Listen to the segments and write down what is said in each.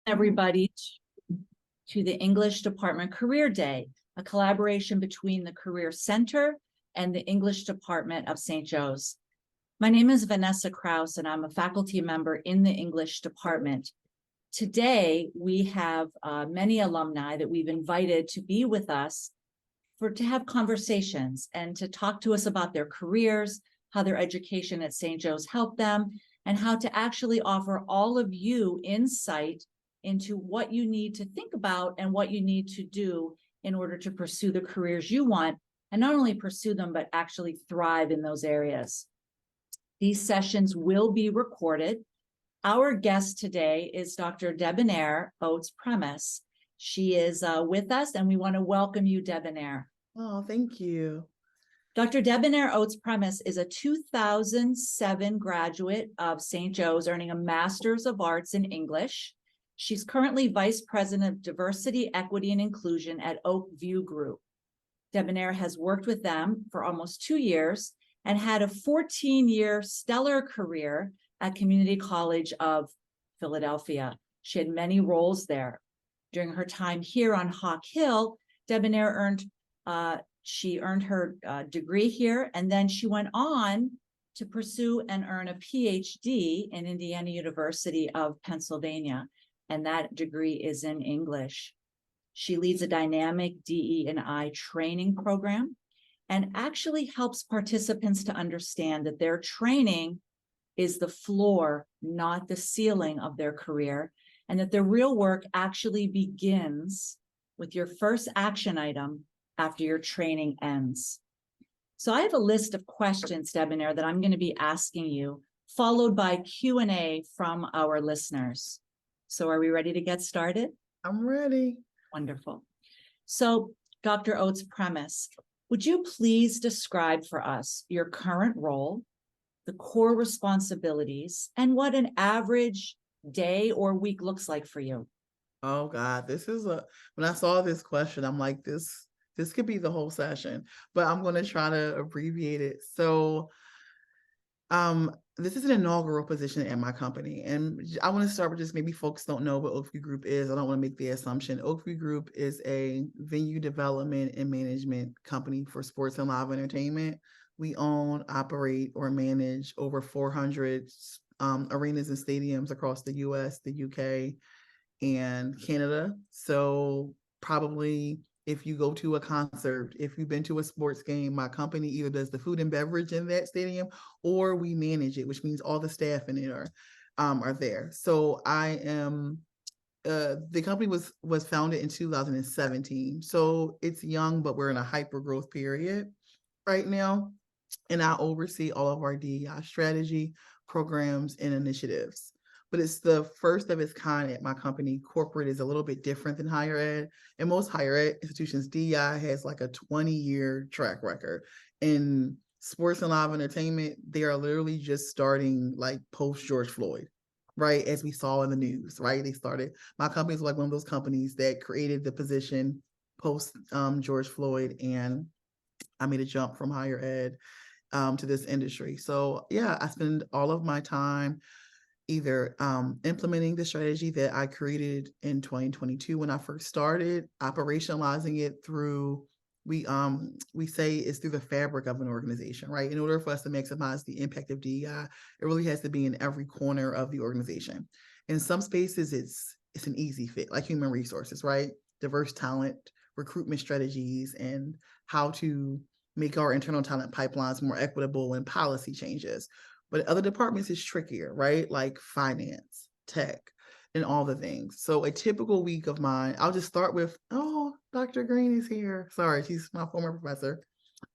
Everybody to the English Department Career Day, a collaboration between the Career Center and the English Department of St. Joe's. My name is Vanessa Krause, and I'm a faculty member in the English Department. Today, we have many alumni that we've invited to be with us to have conversations and to talk to us about their careers, how their education at St. Joe's helped them, and how to actually offer all of you insight into what you need to think about and what you need to do in order to pursue the careers you want, and not only pursue them, but actually thrive in those areas. These sessions will be recorded. Our guest today is Dr. Debonair, Oates-Primus. She is with us, and we want to welcome you, Debonair. Oh, thank you. Dr. Debonair Oates-Primus is a 2007 graduate of St. Joe's, earning a Master's of Arts in English. She's currently Vice President of Diversity, Equity, and Inclusion at Oakview Group. Debonair has worked with them for almost 2 years and had a 14-year stellar career at Community College of Philadelphia. She had many roles there. During her time here on Hawk Hill, Debonair earned her degree here, and then she went on to pursue and earn a PhD in Indiana University of Pennsylvania, and that degree is in English. She leads a dynamic DE&I training program and actually helps participants to understand that their training is the floor, not the ceiling of their career, and that their real work actually begins with your first action item after your training ends. So I have a list of questions, Debonair, that I'm going to be asking you, followed by Q&A from our listeners. So are we ready to get started? I'm ready. Wonderful. So Dr. Oates-Primus, would you please describe for us your current role, the core responsibilities, and what an average day or week looks like for you? Oh God, when I saw this question, I'm like, this could be the whole session, but I'm going to try to abbreviate it. So, this is an inaugural position at my company, and I want to start with just maybe folks don't know what Oakview Group is. I don't want to make the assumption. Oakview Group is a venue development and management company for sports and live entertainment. We own, operate, or manage over 400 arenas and stadiums across the US, the UK, and Canada. So probably if you go to a concert, if you've been to a sports game, my company either does the food and beverage in that stadium, or we manage it, which means all the staff in it are there. So I am, the company was founded in 2017. So it's young, but we're in a hyper growth period right now. And I oversee all of our DEI strategy, programs, and initiatives. But it's the first of its kind at my company. Corporate is a little bit different than higher ed. And most higher ed institutions, DEI has like a 20-year track record. In sports and live entertainment, they are literally just starting like post George Floyd, right? As we saw in the news, right? My company is like one of those companies that created the position post George Floyd, and I made a jump from higher ed to this industry. So yeah, I spend all of my time either implementing the strategy that I created in 2022 when I first started, operationalizing it through, we say it's through the fabric of an organization, right? In order for us to maximize the impact of DEI, it really has to be in every corner of the organization. In some spaces, it's an easy fit, like human resources, right? Diverse talent, recruitment strategies, and how to make our internal talent pipelines more equitable, and policy changes. But other departments is trickier, right? Like finance, tech, and all the things. So a typical week of mine, I'll just start with, oh, Dr. Green is here. Sorry, she's my former professor.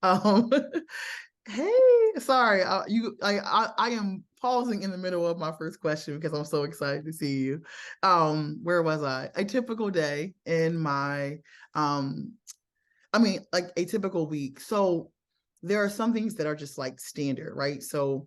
Hey, sorry, I am pausing in the middle of my first question because I'm so excited to see you. Where was I? A typical day in my, like a typical week. So there are some things that are just like standard, right? So,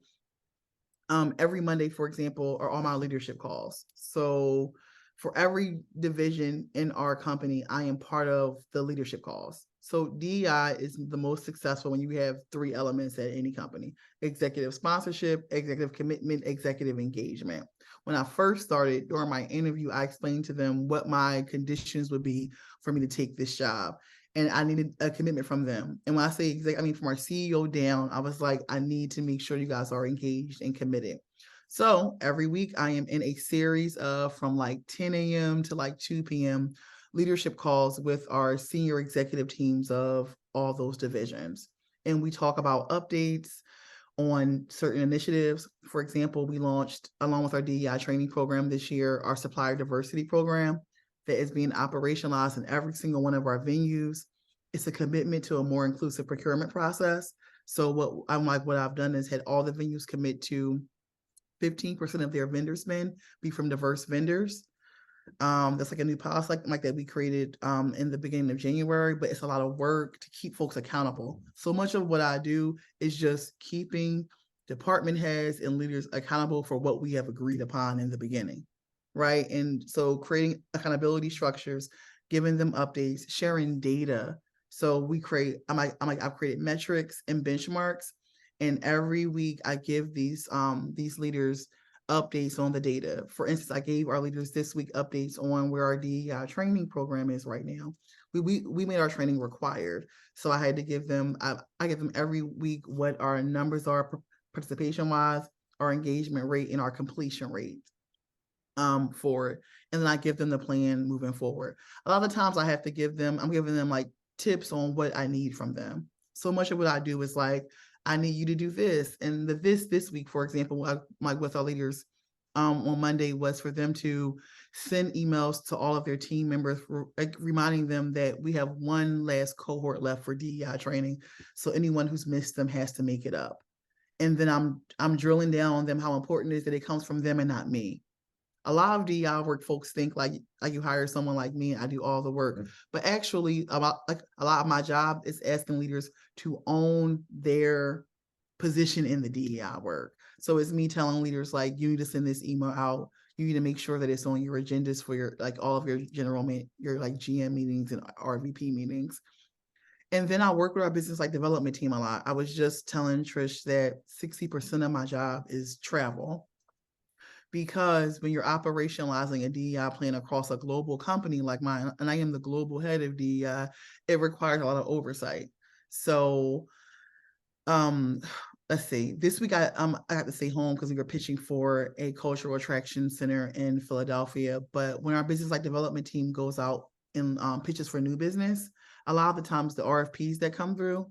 every Monday, for example, are all my leadership calls. So for every division in our company, I am part of the leadership calls. So DEI is the most successful when you have 3 elements at any company: executive sponsorship, executive commitment, executive engagement. When I first started, during my interview, I explained to them what my conditions would be for me to take this job. And I needed a commitment from them. And when I say from our CEO down, I was like, I need to make sure you guys are engaged and committed. So every week I am in a series of from like 10 a.m. to like 2 p.m. leadership calls with our senior executive teams of all those divisions. And we talk about updates on certain initiatives. For example, we launched, along with our DEI training program this year, our supplier diversity program that is being operationalized in every single one of our venues. It's a commitment to a more inclusive procurement process. So what I've done is had all the venues commit to 15% of their vendor spend be from diverse vendors. That's like a new policy like that we created in the beginning of January, but it's a lot of work to keep folks accountable. So much of what I do is just keeping department heads and leaders accountable for what we have agreed upon in the beginning, right? And so creating accountability structures, giving them updates, sharing data. So we create, I've created metrics and benchmarks, and every week I give these leaders updates on the data. For instance, I gave our leaders this week updates on where our DEI training program is right now. We made our training required, so I had to give them. I give them every week what our numbers are participation wise, our engagement rate, and our completion rate for it, and then I give them the plan moving forward. A lot of times I'm giving them like tips on what I need from them. So much of what I do is like, I need you to do this. And this week, for example, with our leaders on Monday was for them to send emails to all of their team members, reminding them that we have one last cohort left for DEI training. So anyone who's missed them has to make it up. And then I'm drilling down on them how important it is that it comes from them and not me. A lot of DEI work folks think like you hire someone like me and I do all the work, but actually a lot of my job is asking leaders to own their position in the DEI work. So it's me telling leaders like, you need to send this email out. You need to make sure that it's on your agendas for your all of your your like GM meetings and RVP meetings. And then I work with our business development team a lot. I was just telling Trish that 60% of my job is travel. Because when you're operationalizing a DEI plan across a global company like mine, and I am the global head of DEI, it requires a lot of oversight. So let's see, this week I got to stay home because we were pitching for a cultural attraction center in Philadelphia. But when our business development team goes out and pitches for new business, a lot of the times the RFPs that come through,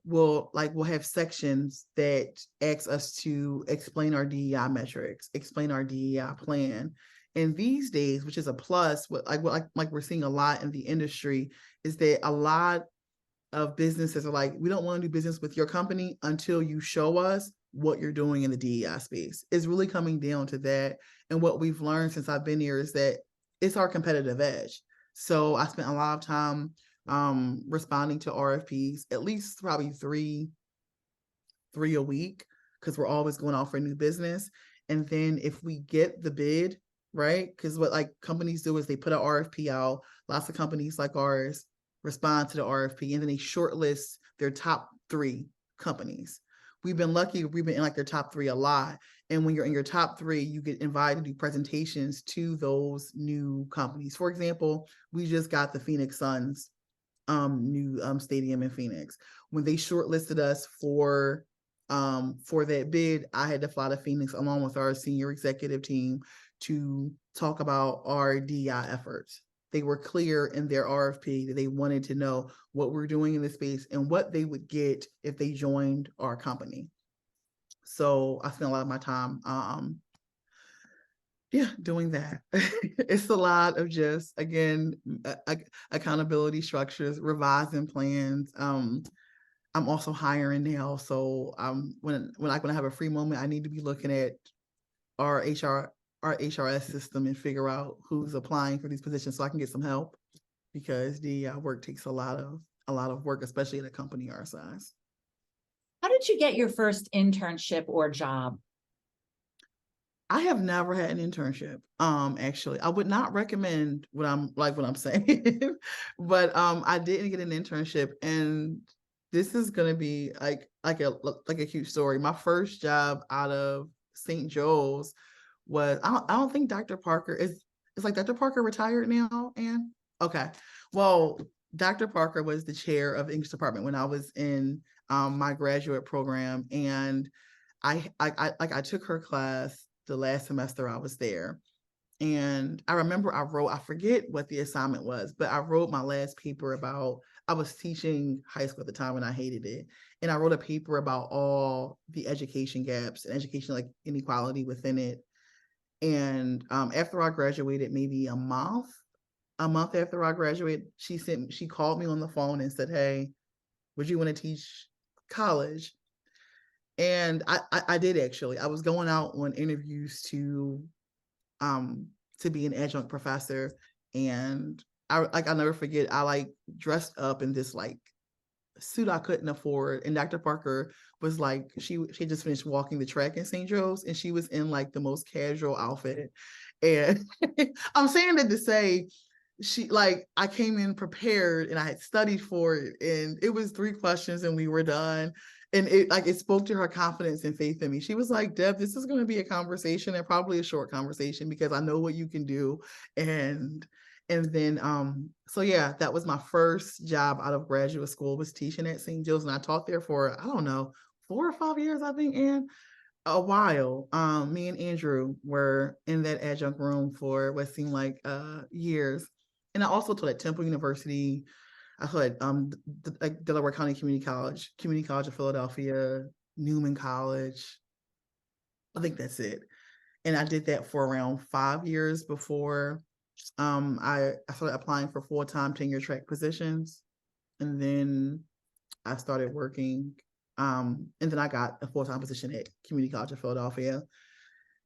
we'll have sections that ask us to explain our DEI metrics, explain our DEI plan. And these days, which is a plus, like we're seeing a lot in the industry, is that a lot of businesses are like, we don't want to do business with your company until you show us what you're doing in the DEI space. It's really coming down to that. And what we've learned since I've been here is that it's our competitive edge. So I spent a lot of time responding to RFPs, at least probably three a week, because we're always going out for new business. And then if we get the bid, right? Because what companies do is they put an RFP out. Lots of companies like ours respond to the RFP, and then they shortlist their top 3 companies. We've been lucky, we've been in their top 3 a lot. And when you're in your top 3, you get invited to do presentations to those new companies. For example, we just got the Phoenix Suns new stadium in Phoenix. When they shortlisted us for that bid, I had to fly to Phoenix along with our senior executive team to talk about our DEI efforts. They were clear in their RFP that they wanted to know what we're doing in this space and what they would get if they joined our company. So I spent a lot of my time doing that. It's a lot of just, again, accountability structures, revising plans. I'm also hiring now. So when I have a free moment, I need to be looking at our HRS system and figure out who's applying for these positions so I can get some help, because the work takes a lot of work, especially at a company our size. How did you get your first internship or job? I have never had an internship. Actually, I would not recommend what I'm saying, but I didn't get an internship, and this is gonna be like a huge story. My first job out of St. Joe's was I don't think Dr. Parker is like Dr. Parker retired now, Anne? Okay. Well, Dr. Parker was the chair of the English department when I was in my graduate program, and I took her class the last semester I was there. And I remember I forget what the assignment was, but I wrote my last paper about, I was teaching high school at the time and I hated it. And I wrote a paper about all the education gaps and education like inequality within it. And after I graduated, maybe a month after I graduated, she called me on the phone and said, "Hey, would you want to teach college?" And I did actually. I was going out on interviews to be an adjunct professor, and I'll never forget. I like dressed up in this like suit I couldn't afford, and Dr. Parker was like, she just finished walking the track in St. Joe's, and she was in like the most casual outfit, and I'm saying that to say I came in prepared and I had studied for it, and it was 3 questions and we were done. And it spoke to her confidence and faith in me. She was like, "Deb, this is going to be a conversation, and probably a short conversation, because I know what you can do." And then so yeah, that was my first job out of graduate school, was teaching at St. Joe's, and I taught there for, I don't know, 4 or 5 years, I think, and a while. Me and Andrew were in that adjunct room for what seemed like years. And I also taught at Temple University. I taught at like Delaware County Community College of Philadelphia, Newman College. I think that's it. And I did that for around 5 years before I started applying for full-time tenure track positions. And then I started working. And then I got a full-time position at Community College of Philadelphia.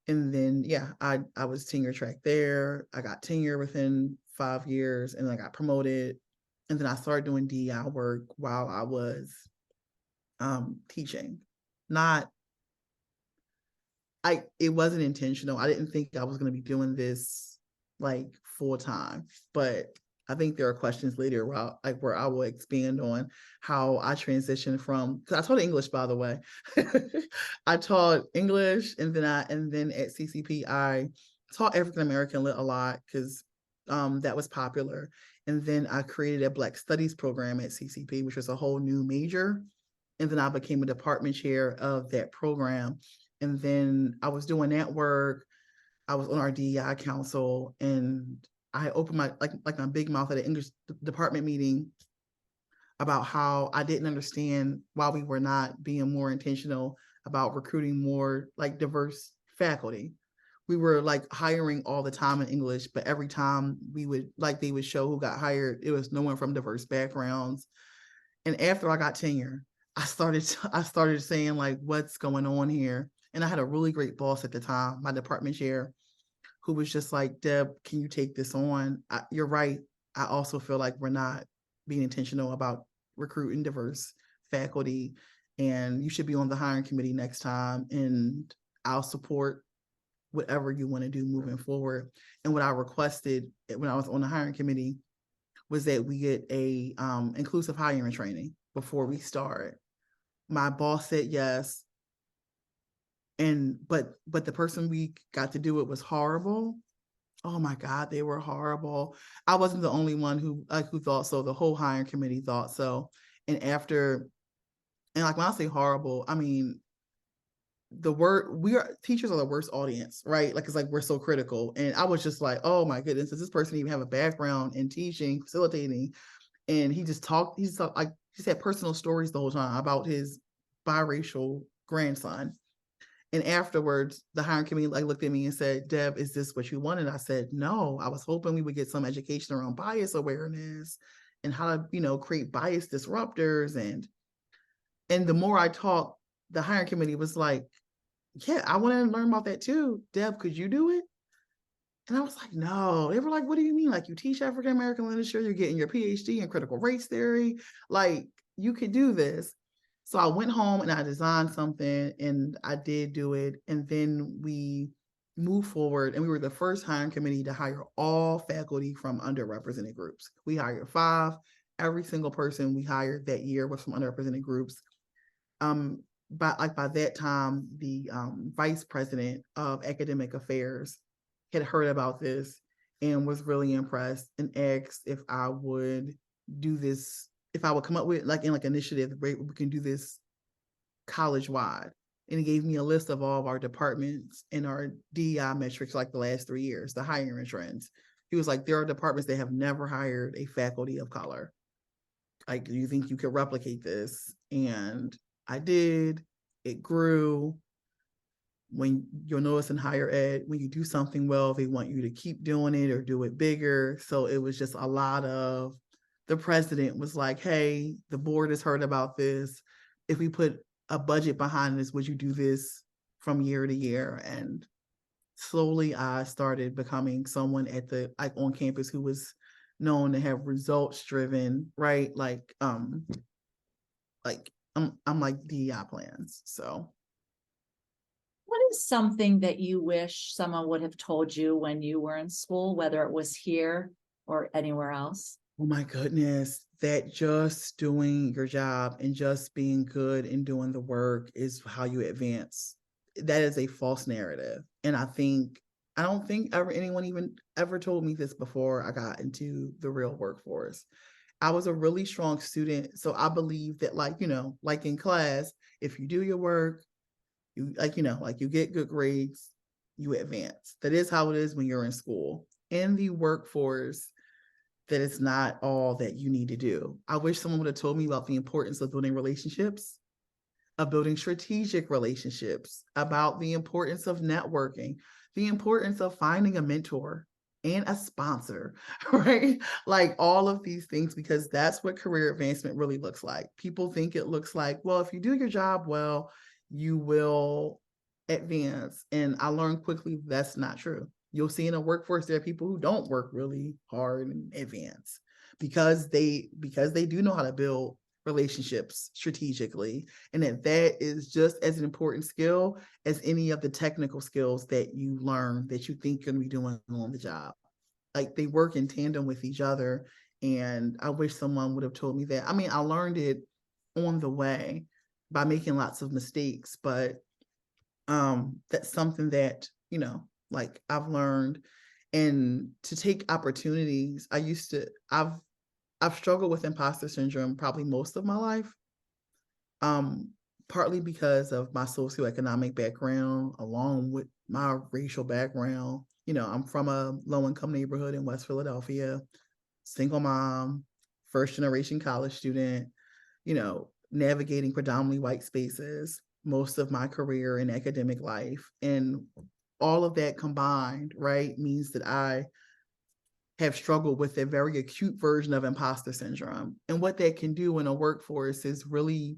And then, yeah, I was tenure track there. I got tenure within 5 years, and then I got promoted. And then I started doing DEI work while I was teaching. It wasn't intentional. I didn't think I was going to be doing this like full time, but I think there are questions later where I will expand on how I transitioned from, because I taught English, by the way. I taught English, and then at CCP I taught African American Lit a lot, because that was popular. And then I created a Black Studies program at CCP, which was a whole new major. And then I became a department chair of that program. And then I was doing that work. I was on our DEI council, and I opened my big mouth at an English department meeting about how I didn't understand why we were not being more intentional about recruiting more like diverse faculty. We were like hiring all the time in English, but every time they would show who got hired, it was no one from diverse backgrounds. And after I got tenure, I started saying like, what's going on here? And I had a really great boss at the time, my department chair, who was just like, "Deb, can you take this on? You're right. I also feel like we're not being intentional about recruiting diverse faculty, and you should be on the hiring committee next time, and I'll support whatever you want to do moving forward." And what I requested when I was on the hiring committee was that we get a inclusive hiring training before we start. My boss said yes. But the person we got to do it was horrible. Oh my God, they were horrible. I wasn't the only one who thought so. The whole hiring committee thought so. And like when I say horrible, I mean teachers are the worst audience, right? Like, it's like we're so critical. And I was just like, oh my goodness, does this person even have a background in teaching, facilitating? And he just had personal stories the whole time about his biracial grandson. And afterwards, the hiring committee looked at me and said, "Deb, is this what you wanted?" I said, "No, I was hoping we would get some education around bias awareness and how to, create bias disruptors." And the more I talked, the hiring committee was like, "Yeah, I want to learn about that too. Deb, could you do it?" And I was like, "No." They were like, "What do you mean? Like, you teach African American literature, you're getting your PhD in critical race theory. Like, you could do this." So I went home and I designed something, and I did do it. And then we moved forward, and we were the first hiring committee to hire all faculty from underrepresented groups. We hired 5. Every single person we hired that year was from underrepresented groups. By that time, the vice president of academic affairs had heard about this and was really impressed and asked if I would do this, if I would come up with initiative, right, we can do this college wide. And he gave me a list of all of our departments and our DEI metrics, like the last 3 years, the hiring trends. He was like, there are departments that have never hired a faculty of color. Like, do you think you could replicate this? And I did. It grew. When you'll notice in higher ed, when you do something well, they want you to keep doing it or do it bigger. So it was just a lot of, the president was like, hey, the board has heard about this. If we put a budget behind this, would you do this from year to year? And slowly I started becoming someone on campus who was known to have results driven, right? I'm like DEI plans. So What is something that you wish someone would have told you when you were in school, whether it was here or anywhere else? oh my goodness, that just doing your job and just being good and doing the work is how you advance. That is a false narrative. And I don't think anyone even ever told me this before I got into the real workforce. I was a really strong student. So I believe that, like in class, if you do your work, you you get good grades, you advance. That is how it is when you're in school. In the workforce, that it's not all that you need to do. I wish someone would have told me about the importance of building relationships, of building strategic relationships, about the importance of networking, the importance of finding a mentor and a sponsor, right? Like all of these things, because that's what career advancement really looks like. People think it looks like, well, if you do your job well, you will advance. And I learned quickly that's not true. You'll see in a workforce there are people who don't work really hard and advance because they do know how to build relationships strategically, and that is just as an important skill as any of the technical skills that you learn that you think you're going to be doing on the job. Like, they work in tandem with each other, and I wish someone would have told me that. I mean, I learned it on the way by making lots of mistakes, but that's something that I've learned. And to take opportunities, I've struggled with imposter syndrome probably most of my life, partly because of my socioeconomic background along with my racial background. I'm from a low-income neighborhood in West Philadelphia, single mom, first generation college student, navigating predominantly white spaces most of my career in academic life. And all of that combined, right, means that I have struggled with a very acute version of imposter syndrome. And what that can do in a workforce is really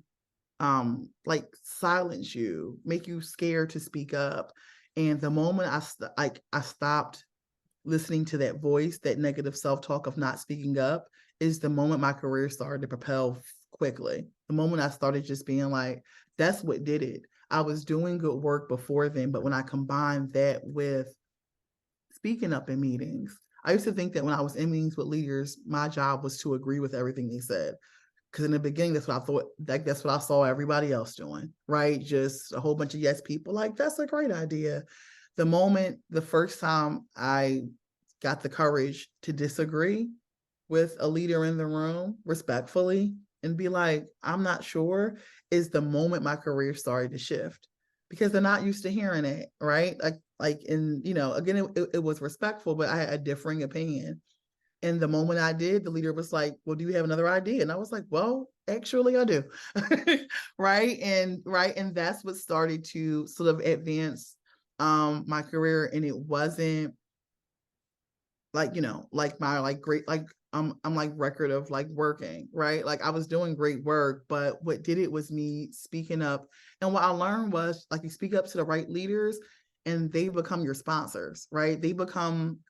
silence you, make you scared to speak up. And the moment I stopped listening to that voice, that negative self-talk of not speaking up, is the moment my career started to propel quickly. The moment I started just being like, that's what did it. I was doing good work before then, but when I combined that with speaking up in meetings, I used to think that when I was in meetings with leaders, my job was to agree with everything they said. Because in the beginning, that's what I thought, like that's what I saw everybody else doing, right? Just a whole bunch of yes people, like, that's a great idea. The first time I got the courage to disagree with a leader in the room respectfully and be like, I'm not sure, is the moment my career started to shift, because they're not used to hearing it, right? And again, it was respectful, but I had a differing opinion. And the moment I did, the leader was like, well, do you have another idea? And I was like, well, actually I do. Right. And that's what started to sort of advance my career. And it wasn't my great, I'm like record of like working, right? Like, I was doing great work, but what did it was me speaking up. And what I learned was, like, you speak up to the right leaders and they become your sponsors, right?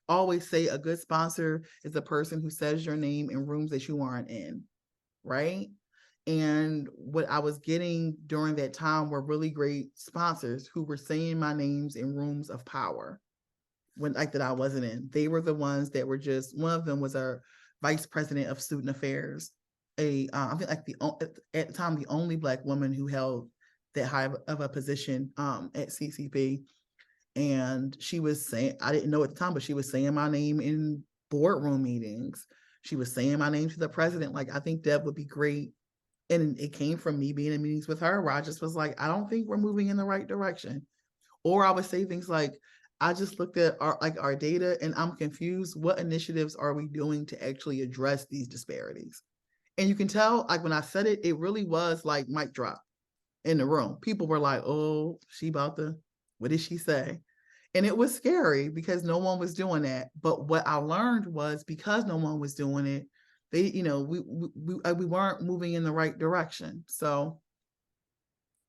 Always say a good sponsor is a person who says your name in rooms that you aren't in, right? And what I was getting during that time were really great sponsors who were saying my names in rooms of power when like that I wasn't in. They were the ones that were just, one of them was our vice president of student affairs, I think like at the time the only Black woman who held that high of a position at CCP. And she was saying, I didn't know at the time, but she was saying my name in boardroom meetings. She was saying my name to the president. Like, I think Deb would be great. And it came from me being in meetings with her where I just was like, I don't think we're moving in the right direction. Or I would say things like, I just looked at our data and I'm confused. What initiatives are we doing to actually address these disparities? And you can tell, like when I said it, it really was like mic drop in the room. People were like, oh, she about to, what did she say? And it was scary because no one was doing that. But what I learned was because no one was doing it, they, you know, we weren't moving in the right direction. So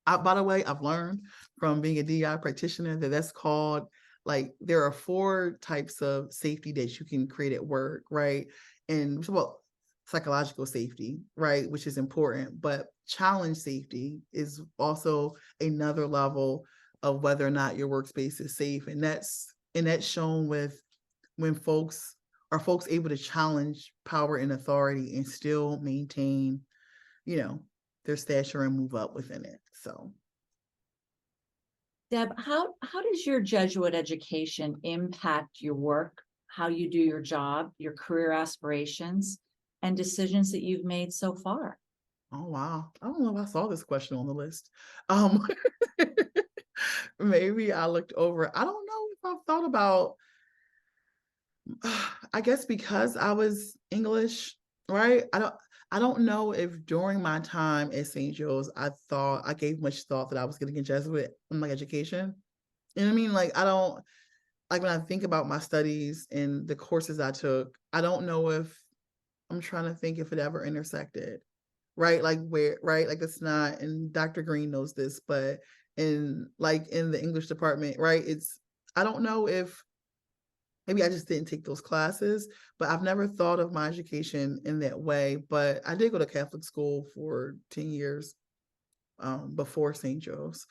by the way, I've learned from being a DEI practitioner that that's called, like, there are 4 types of safety that you can create at work, right? And well, psychological safety, right, which is important, but challenge safety is also another level of whether or not your workspace is safe. And that's shown with when folks able to challenge power and authority and still maintain, you know, their stature and move up within it. So, Deb, how does your Jesuit education impact your work, how you do your job, your career aspirations, and decisions that you've made so far? oh wow, I don't know if I saw this question on the list. Um, maybe I looked over. I don't know if I've thought about. I guess because I was English, right? I don't know if during my time at St. Joe's I gave much thought that I was getting a Jesuit in my education. You know what I mean? Like I don't, like when I think about my studies and the courses I took, I don't know if, I'm trying to think if it ever intersected, right? Like where, right? Like it's not, and Dr. Green knows this, but in the English department, right? I don't know if maybe I just didn't take those classes, but I've never thought of my education in that way. But I did go to Catholic school for 10 years before St. Joe's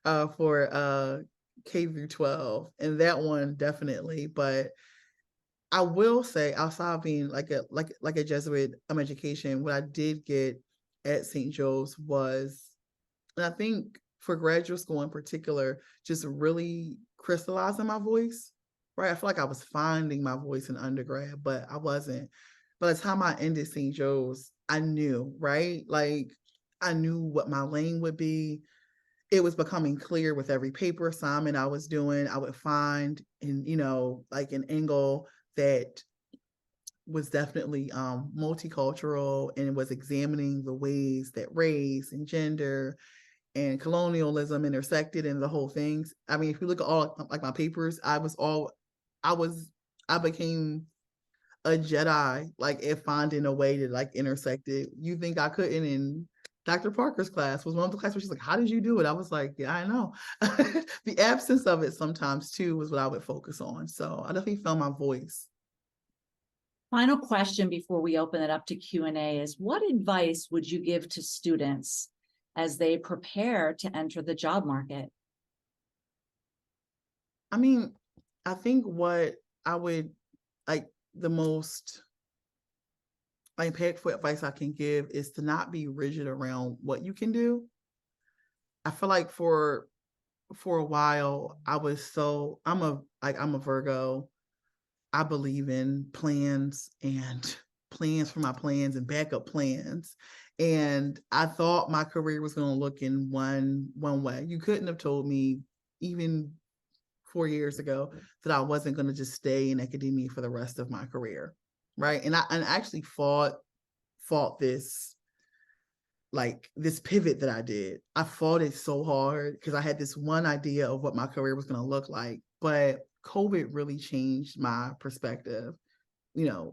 for K through 12. And that one definitely. But I will say, outside of being like a Jesuit education, what I did get at St. Joe's was, and I think for graduate school in particular, just really crystallizing my voice, right? I feel like I was finding my voice in undergrad, but I wasn't. By the time I ended St. Joe's, I knew, right? Like I knew what my lane would be. It was becoming clear with every paper assignment I was doing. I would find like an angle that was definitely multicultural and was examining the ways that race and gender and colonialism intersected in the whole things. I mean, if you look at all like my papers, I became a Jedi, like at finding a way to like intersect it. You think I couldn't? In Dr. Parker's class was one of the classes where she's like, how did you do it? I was like, yeah, I know. The absence of it sometimes too was what I would focus on. So I definitely found my voice. Final question before we open it up to Q&A is, what advice would you give to students as they prepare to enter the job market? I mean, I think what I would like the most impactful advice I can give is to not be rigid around what you can do. I feel like for a while I was I'm a Virgo. I believe in plans and plans for my plans and backup plans. And I thought my career was going to look in one way. You couldn't have told me even 4 years ago that I wasn't going to just stay in academia for the rest of my career. Right. And I actually fought this, like this pivot that I did. I fought it so hard because I had this one idea of what my career was going to look like. But COVID really changed my perspective,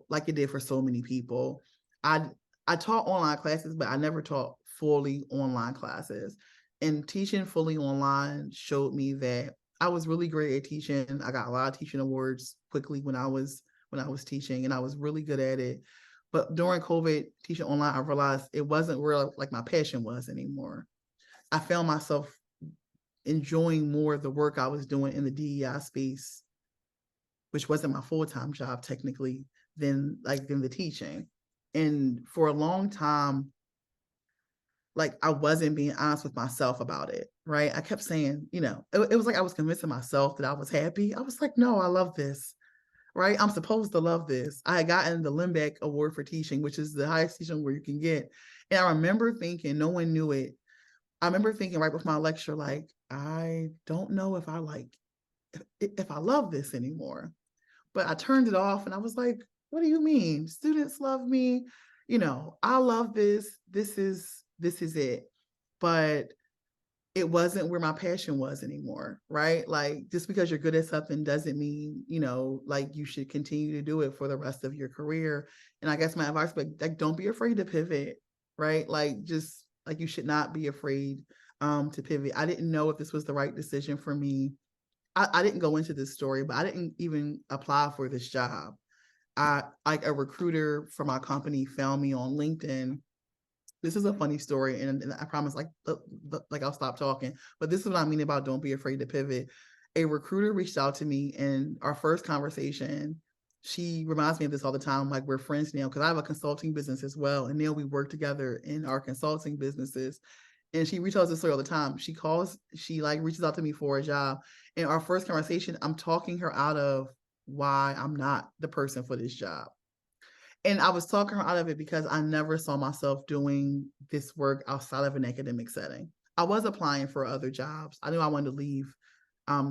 like it did for so many people. I taught online classes, but I never taught fully online classes. And teaching fully online showed me that I was really great at teaching. I got a lot of teaching awards quickly when I was teaching, and I was really good at it. But during COVID, teaching online, I realized it wasn't where like my passion was anymore. I found myself enjoying more the work I was doing in the DEI space, which wasn't my full-time job technically, than the teaching. And for a long time, like I wasn't being honest with myself about it, right? I kept saying, it was like I was convincing myself that I was happy. I was like, no, I love this, right? I'm supposed to love this. I had gotten the Limbeck Award for teaching, which is the highest teaching award you can get. And I remember thinking, no one knew it. I remember thinking right before my lecture, like, I don't know if I love this anymore. But I turned it off and I was like, what do you mean? Students love me. I love this. This is it. But it wasn't where my passion was anymore, right? Like just because you're good at something doesn't mean, like you should continue to do it for the rest of your career. And I guess my advice, like don't be afraid to pivot, right? Like just like you should not be afraid to pivot. I didn't know if this was the right decision for me. I didn't go into this story, but I didn't even apply for this job. Like a recruiter for my company found me on LinkedIn. This is a funny story, and I promise, like I'll stop talking. But this is what I mean about don't be afraid to pivot. A recruiter reached out to me, and our first conversation, she reminds me of this all the time. Like we're friends now because I have a consulting business as well, and now we work together in our consulting businesses. And she retells this story all the time. She reaches out to me for a job. In our first conversation, I'm talking her out of why I'm not the person for this job. And I was talking her out of it because I never saw myself doing this work outside of an academic setting. I was applying for other jobs. I knew I wanted to leave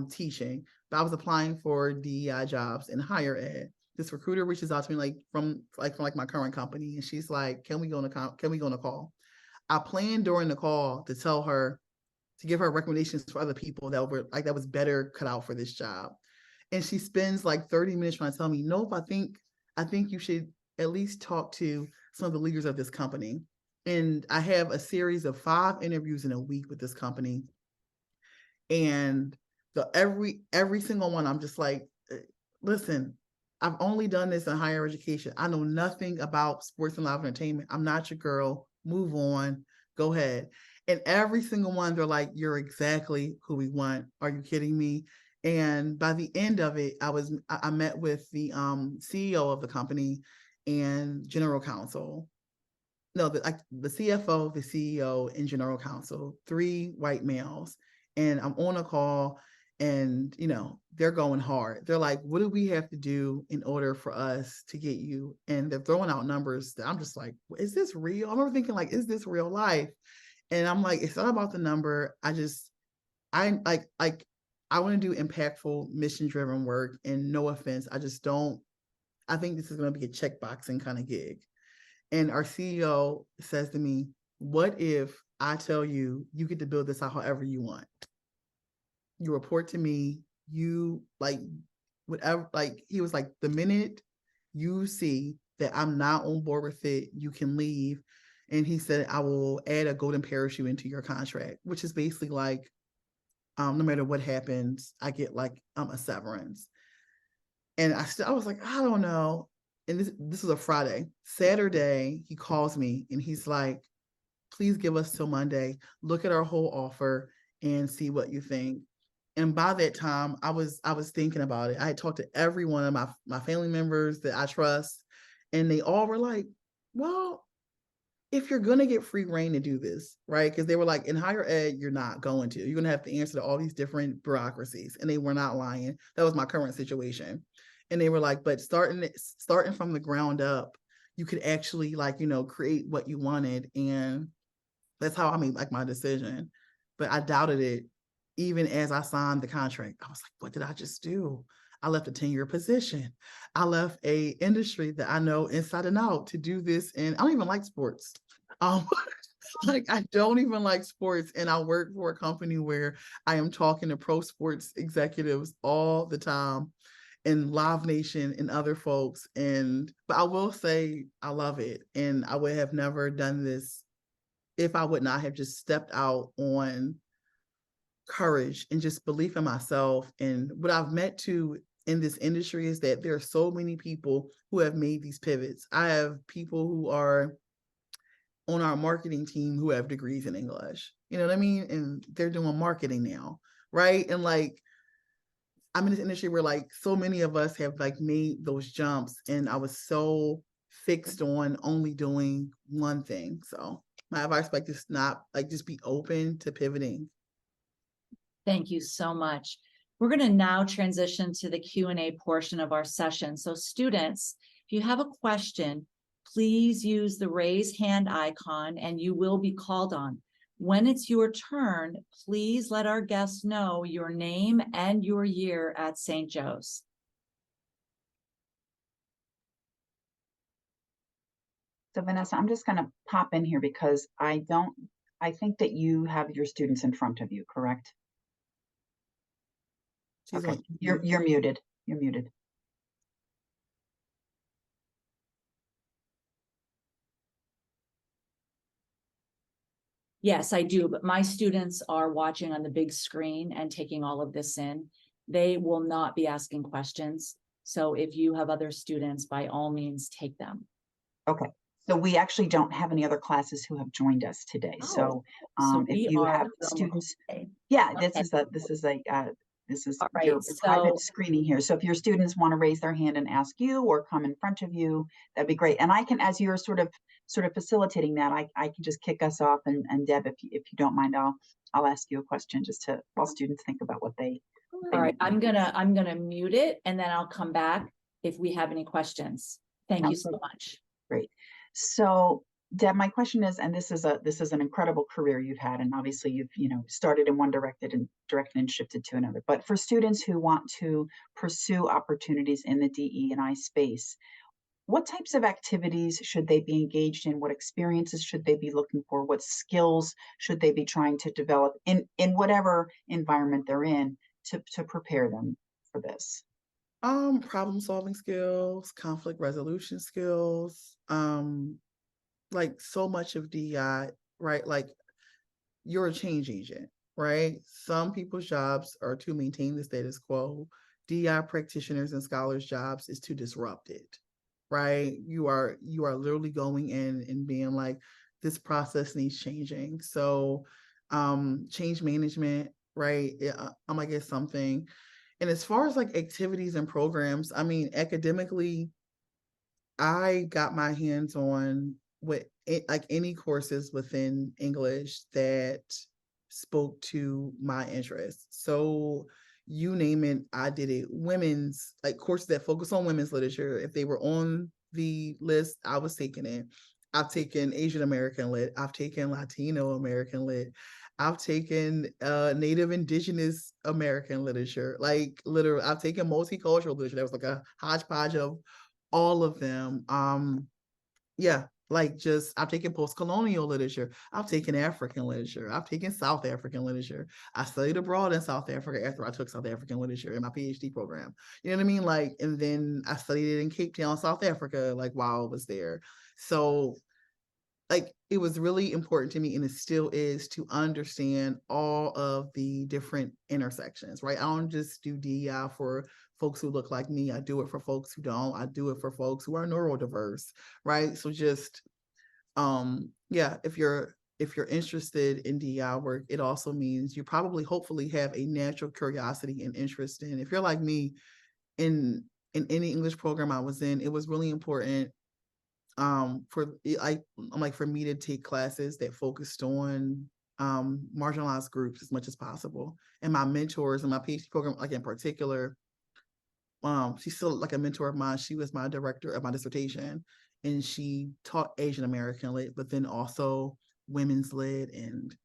teaching, but I was applying for DEI jobs in higher ed. This recruiter reaches out to me from my current company, and she's like, "Can we go on a call?" I planned during the call to tell her to give her recommendations for other people that was better cut out for this job. And she spends like 30 minutes trying to tell me, nope, I think you should at least talk to some of the leaders of this company. And I have a series of 5 interviews in a week with this company. And every single one, I'm just like, listen, I've only done this in higher education. I know nothing about sports and live entertainment. I'm not your girl. Move on. Go ahead. And every single one, they're like, you're exactly who we want. Are you kidding me? And by the end of it, I met with the CEO of the company and general counsel. No, the CFO, the CEO, and general counsel, 3 white males. And I'm on a call and, they're going hard. They're like, what do we have to do in order for us to get you? And they're throwing out numbers that I'm just like, is this real? I remember thinking like, is this real life? And I'm like, it's not about the number. I want to do impactful, mission-driven work. And no offense, I think this is going to be a checkboxing kind of gig. And our CEO says to me, what if I tell you, you get to build this out however you want? You report to me, you whatever, he was like, the minute you see that I'm not on board with it, you can leave. And he said, I will add a golden parachute into your contract, which is basically like, no matter what happens, I get a severance. And I was like, I don't know. And this was a Friday. Saturday, he calls me and he's like, please give us till Monday. Look at our whole offer and see what you think. And by that time, I was thinking about it. I had talked to every one of my family members that I trust, and they all were like, well, if you're going to get free reign to do this, right? Because they were like, in higher ed, you're not going to. You're going to have to answer to all these different bureaucracies. And they were not lying. That was my current situation. And they were like, but starting from the ground up, you could actually create what you wanted. And that's how I made my decision. But I doubted it even as I signed the contract. I was like, what did I just do? I left a 10-year position. I left a industry that I know inside and out to do this. And I don't even like sports. I don't even like sports. And I work for a company where I am talking to pro sports executives all the time, and Live Nation and other folks. But I will say I love it. And I would have never done this if I would not have just stepped out on courage and just belief in myself. And what I've met too in this industry is that there are so many people who have made these pivots. I have people who are on our marketing team who have degrees in English. You know what I mean? And they're doing marketing now, right? And like I'm in this industry where like so many of us have like made those jumps, and I was so fixed on only doing one thing. So my advice like just not like just be open to pivoting. Thank you so much. We're going to now transition to the Q&A portion of our session. So students, if you have a question, please use the raise hand icon and you will be called on. When it's your turn, please let our guests know your name and your year at St. Joe's. So Vanessa, I'm just going to pop in here because I think that you have your students in front of you, correct? She's Okay, on you're muted. You're muted. Yes, I do, but my students are watching on the big screen and taking all of this in. They will not be asking questions. So if you have other students, by all means, take them. Okay, so we actually don't have any other classes who have joined us today. So If we you are have from students, okay. yeah, Okay. this is All right, your private so screening here. So if your students want to raise their hand and ask you or come in front of you, that'd be great. And I can, as you're sort of facilitating that, I can just kick us off, and Deb, if you don't mind, I'll ask you a question just to while students think about what they all right, might I'm gonna mute it and then I'll come back if we have any questions. Thank you so much. Great. So Deb, my question is, and this is an incredible career you've had, and obviously you've started in one direction and shifted to another. But for students who want to pursue opportunities in the DE&I space, what types of activities should they be engaged in? What experiences should they be looking for? What skills should they be trying to develop in whatever environment they're in to prepare them for this? problem solving skills, conflict resolution skills, like so much of DI, right? Like you're a change agent, right? Some people's jobs are to maintain the status quo. DI practitioners and scholars' jobs is to disrupt it, right? You are literally going in and being like, this process needs changing. So change management, right? I'm gonna get something. And as far as like activities and programs, I mean, academically, I got my hands on with it, like any courses within English that spoke to my interests. So you name it, I did it. Women's like courses that focus on women's literature. If they were on the list, I was taking it. I've taken Asian American Lit. I've taken Latino American Lit. I've taken Native Indigenous American literature. Like literally, I've taken multicultural literature. That was like a hodgepodge of all of them. Yeah, like just I've taken post-colonial literature, I've taken African literature, I've taken South African literature. I studied abroad in South Africa after I took South African literature in my PhD program. You know what I mean? Like, and then I studied it in Cape Town, South Africa, like while I was there. So like it was really important to me, and it still is, to understand all of the different intersections, right? I don't just do DEI for folks who look like me. I do it for folks who don't. I do it for folks who are neurodiverse, right? So just yeah, if you're interested in DEI work, it also means you probably hopefully have a natural curiosity and interest in. If you're like me, in any English program I was in, it was really important for me to take classes that focused on marginalized groups as much as possible. And my mentors in my PhD program, like in particular, she's still like a mentor of mine. She was my director of my dissertation, and she taught Asian American lit, but then also women's lit and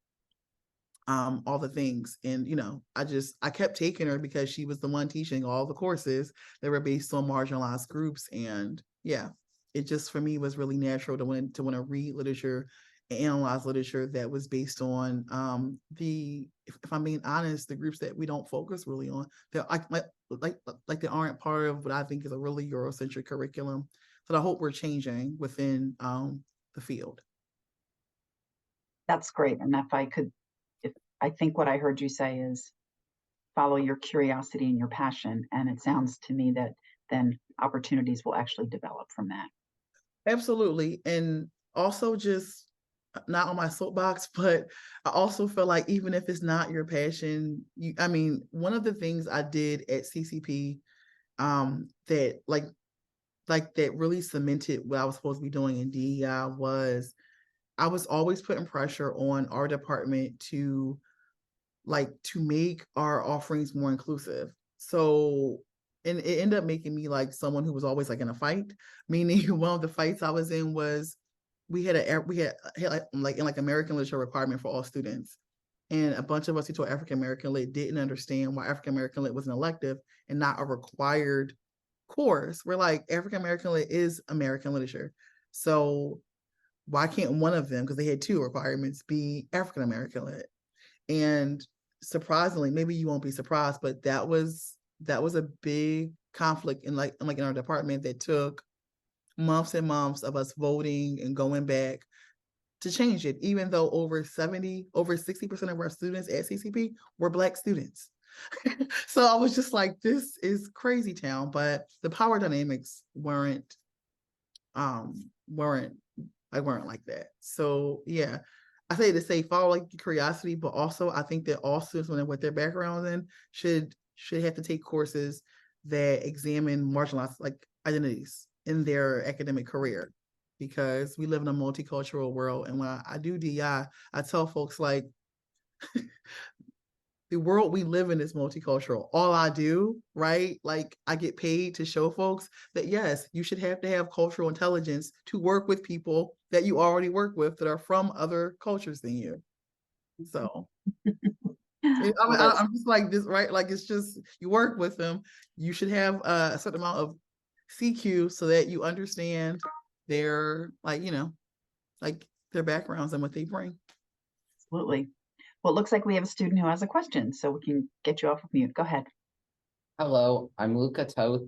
all the things. And I kept taking her because she was the one teaching all the courses that were based on marginalized groups. And yeah, it just for me was really natural to want to read literature and analyze literature that was based on if I'm being honest, the groups that we don't focus really on. They're like they aren't part of what I think is a really Eurocentric curriculum that I hope we're changing within the field. That's great. And if I think what I heard you say is, if follow your curiosity and your passion. And it sounds to me that then opportunities will actually develop from that. Absolutely. And also just not on my soapbox, but I also feel like even if it's not your passion, I mean, one of the things I did at CCP that that really cemented what I was supposed to be doing in DEI was I was always putting pressure on our department to make our offerings more inclusive. So, and it ended up making me like someone who was always like in a fight, meaning one of the fights I was in was we had like American literature requirement for all students. And a bunch of us who taught African American lit didn't understand why African American lit was an elective and not a required course. We're like, African American lit is American literature. So why can't one of them, because they had two requirements, be African American lit? And surprisingly, maybe you won't be surprised, but that was a big conflict in in our department that took months and months of us voting and going back to change it, even though over 60% of our students at CCP were Black students. So I was just like, this is crazy town, but the power dynamics weren't like that. So yeah, I say to say follow like curiosity, but also I think that all students, when what their backgrounds in, should have to take courses that examine marginalized like identities in their academic career, because we live in a multicultural world. And when I do DI, I tell folks like the world we live in is multicultural. All I do, right? Like I get paid to show folks that yes, you should have to have cultural intelligence to work with people that you already work with that are from other cultures than you. So I'm just like this, right? Like it's just, you work with them. You should have a certain amount of CQ so that you understand their their backgrounds and what they bring. Absolutely. Well, it looks like we have a student who has a question, so we can get you off of mute. Go ahead. Hello, I'm Luca Toth.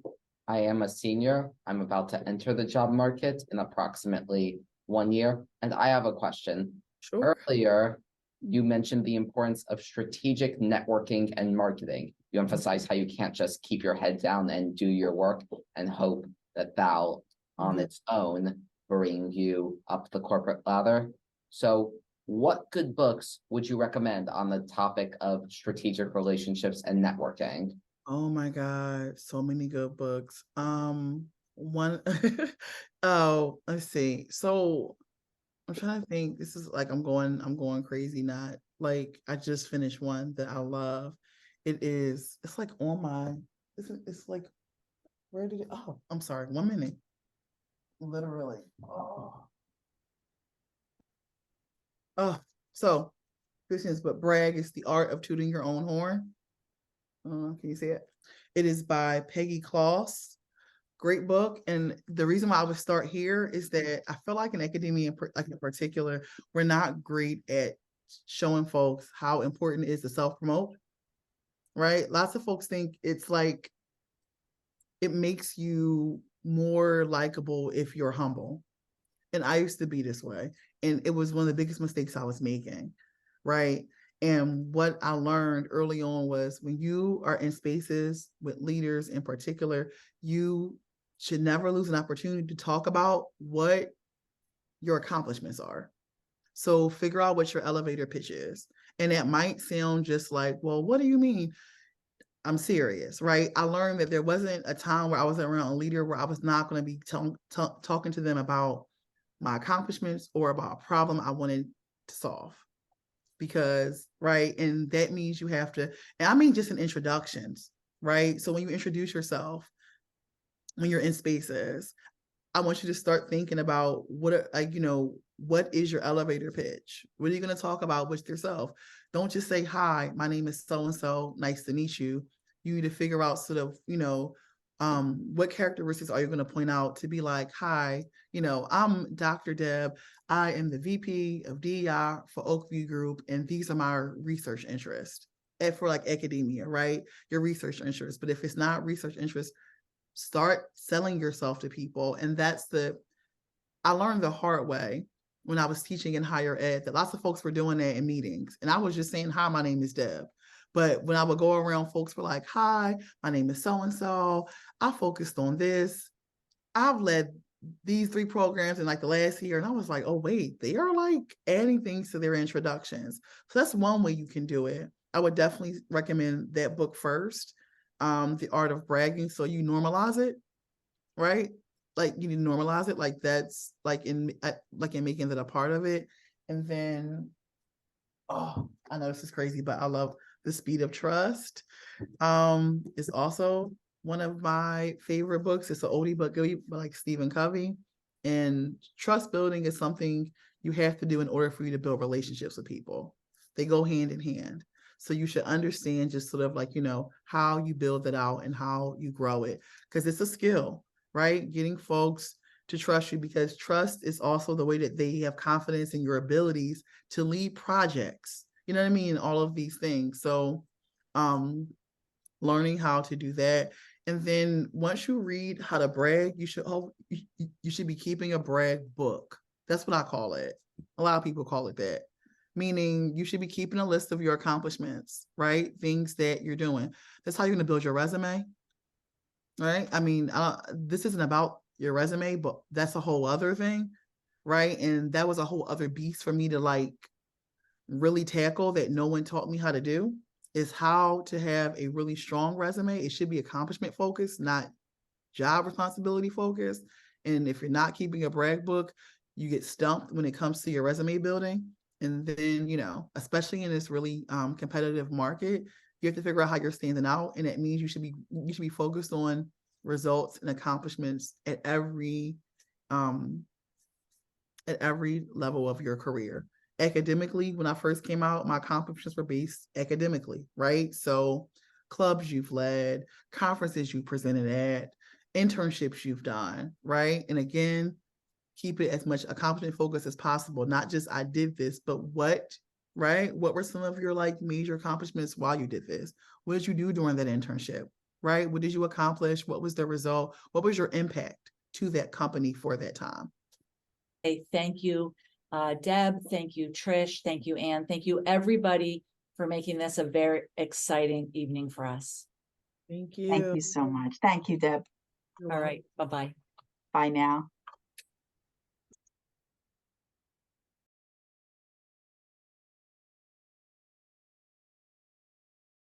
I am a senior. I'm about to enter the job market in approximately 1 year, and I have a question. Sure. Earlier, you mentioned the importance of strategic networking and marketing. You emphasized how you can't just keep your head down and do your work and hope that that'll on its own bring you up the corporate ladder. So what good books would you recommend on the topic of strategic relationships and networking? Oh my God, so many good books. One let's see. So I'm trying to think. This is like I'm going crazy, not like I just finished one that I love. It's like on my it's like where did it I'm sorry, 1 minute. Literally. So Christians, but brag is the art of tooting your own horn. Can you see it? It is by Peggy Kloss. Great book. And the reason why I would start here is that I feel like in academia, in particular, we're not great at showing folks how important it is to self-promote, right? Lots of folks think it's like, it makes you more likable if you're humble. And I used to be this way. And it was one of the biggest mistakes I was making, right? And what I learned early on was when you are in spaces with leaders in particular, you should never lose an opportunity to talk about what your accomplishments are. So figure out what your elevator pitch is. And that might sound just like, well, what do you mean? I'm serious, right? I learned that there wasn't a time where I was around a leader where I was not going to be talking to them about my accomplishments or about a problem I wanted to solve. Because, right, and that means you have to, and I mean just in introductions, right? So when you introduce yourself, when you're in spaces, I want you to start thinking about what is your elevator pitch? What are you going to talk about with yourself? Don't just say, hi, my name is so-and-so, nice to meet you. You need to figure out sort of, what characteristics are you going to point out to be like, hi, I'm Dr. Deb. I am the VP of DEI for Oakview Group, and these are my research interests. And for like academia, right? Your research interests. But if it's not research interests, start selling yourself to people. And I learned the hard way when I was teaching in higher ed that lots of folks were doing that in meetings. And I was just saying, hi, my name is Deb. But when I would go around, folks were like, hi, my name is so-and-so. I focused on this. I've led these 3 programs in like the last year. And I was like, oh, wait, they are like adding things to their introductions. So that's one way you can do it. I would definitely recommend that book first, The Art of Bragging. So you normalize it, right? Like you need to normalize it. Like that's like in making that a part of it. And then, oh, I know this is crazy, but I love The Speed of Trust. It's also one of my favorite books. It's an oldie but goodie by like Stephen Covey. And trust building is something you have to do in order for you to build relationships with people. They go hand in hand. So you should understand just sort of like, you know, how you build it out and how you grow it, because it's a skill, right? Getting folks to trust you, because trust is also the way that they have confidence in your abilities to lead projects. You know what I mean? All of these things. So learning how to do that. And then once you read how to brag, you should be keeping a brag book. That's what I call it. A lot of people call it that. Meaning you should be keeping a list of your accomplishments, right? Things that you're doing. That's how you're going to build your resume, right? I mean, this isn't about your resume, but that's a whole other thing, right? And that was a whole other beast for me to like really tackle that no one taught me how to do, is how to have a really strong resume. It should be accomplishment focused, not job responsibility focused. And if you're not keeping a brag book, you get stumped when it comes to your resume building. And then, you know, especially in this really competitive market, you have to figure out how you're standing out. And that means you should be focused on results and accomplishments at every level of your career. Academically, when I first came out, my accomplishments were based academically, right? So clubs you've led, conferences you presented at, internships you've done, right? And again, keep it as much accomplishment focused as possible. Not just I did this, but what, right? What were some of your like major accomplishments while you did this? What did you do during that internship, right? What did you accomplish? What was the result? What was your impact to that company for that time? Hey, thank you, Deb. Thank you, Trish. Thank you, Anne. Thank you, everybody, for making this a very exciting evening for us. Thank you. Thank you so much. Thank you, Deb. All right. Bye-bye. Bye now.